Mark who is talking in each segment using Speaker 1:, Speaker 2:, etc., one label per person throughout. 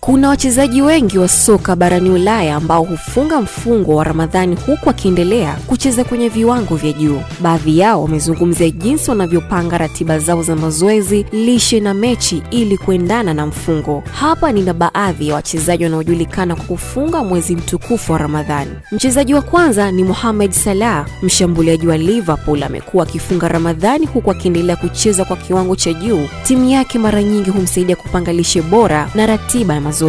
Speaker 1: Kuna wachezaji wengi wa soka barani Ulaya ambao hufunga mfungo wa Ramadhani huku wakiendelea kucheza kwenye viwango vya juu. Baadhi yao wamezungumzia jinsi wanavyopanga ratiba zao za mazoezi, lishe na mechi ili kuendana na mfungo. Hapa nina baadhi ya wachezaji wanaojulikana kwa kufunga mwezi mtukufu wa Ramadhani. Mchezaji wa kwanza ni Mohamed Salah, mshambuliaji wa Liverpool. Amekuwa akifunga Ramadhani huku akiendelea kucheza kwa kiwango cha juu. Timu yake mara nyingi humsaidia kupanga lishe bora na ratiba ya mazoezi.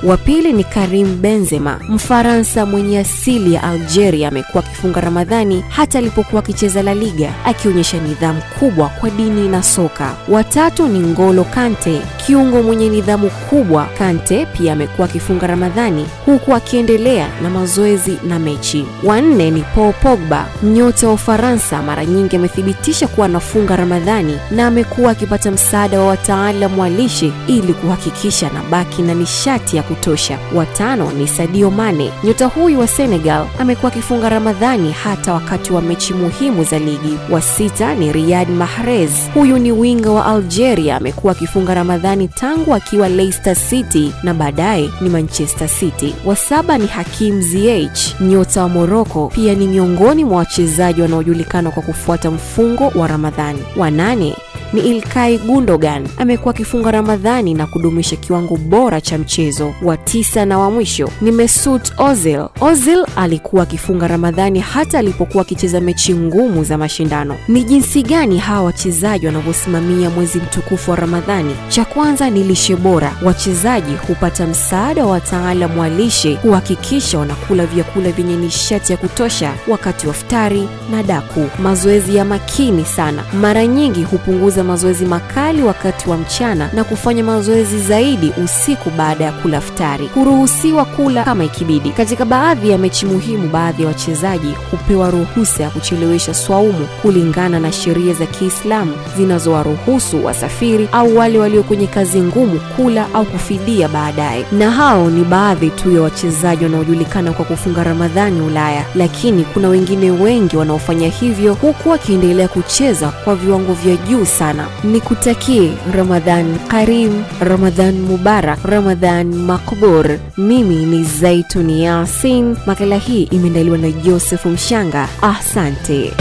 Speaker 1: Wa pili ni Karim Benzema, Mfaransa mwenye asili ya Algeria. Amekuwa akifunga Ramadhani hata alipokuwa akicheza La Liga, akionyesha nidhamu kubwa kwa dini na soka. Wa tatu ni N'Golo Kante, kiungo mwenye nidhamu kubwa. Kante pia amekuwa akifunga Ramadhani huku akiendelea na mazoezi na mechi. Wa nne ni Paul Pogba, nyota wa Ufaransa. Mara nyingi amethibitisha kuwa anafunga Ramadhani na amekuwa akipata msaada wa wataalamu wa lishe ili kuhakikisha anabaki na nishati ya kutosha. Wa tano ni Sadio Mane, nyota huyu wa Senegal. Amekuwa akifunga Ramadhani hata wakati wa mechi muhimu za ligi. Wa sita ni Riyad Mahrez, huyu ni winga wa Algeria. Amekuwa akifunga Ramadhani tangu akiwa Leicester City na baadaye ni Manchester City. Wa saba ni Hakim Ziyech, nyota wa Morocco, pia ni miongoni mwa wachezaji wanaojulikana kwa kufuata mfungo wa Ramadhani. Wa nane ni Ilkay Gundogan, amekuwa akifunga Ramadhani na kudumisha kiwango bora cha mchezo. Wa tisa na wa mwisho ni Mesut Ozil. Ozil alikuwa akifunga Ramadhani hata alipokuwa akicheza mechi ngumu za mashindano. Ni jinsi gani hawa wachezaji wanavyosimamia mwezi mtukufu wa Ramadhani? Cha kwanza ni lishe bora. Wachezaji hupata msaada wa wataalamu wa lishe kuhakikisha wanakula vyakula vyenye nishati ya kutosha wakati wa iftari na daku. Mazoezi ya makini sana. Mara nyingi hupunguza mazoezi makali wakati wa mchana na kufanya mazoezi zaidi usiku baada ya kula iftari. Kuruhusiwa kula kama ikibidi. Katika baadhi ya mechi muhimu, baadhi ya wachezaji hupewa ruhusa ya kuchelewesha swaumu kulingana na sheria za Kiislamu zinazowaruhusu wasafiri au wale walio kwenye kazi ngumu kula au kufidia baadaye. Na hao ni baadhi tu ya wachezaji wanaojulikana kwa kufunga Ramadhani Ulaya, lakini kuna wengine wengi wanaofanya hivyo huku wakiendelea kucheza kwa viwango vya juu sana. Nikutakie Ramadhan Karim, Ramadhan Mubarak, Ramadhan Makbur. Mimi ni Zaituni Yasin. Makala hii imeandaliwa na Joseph Mshanga. Asante.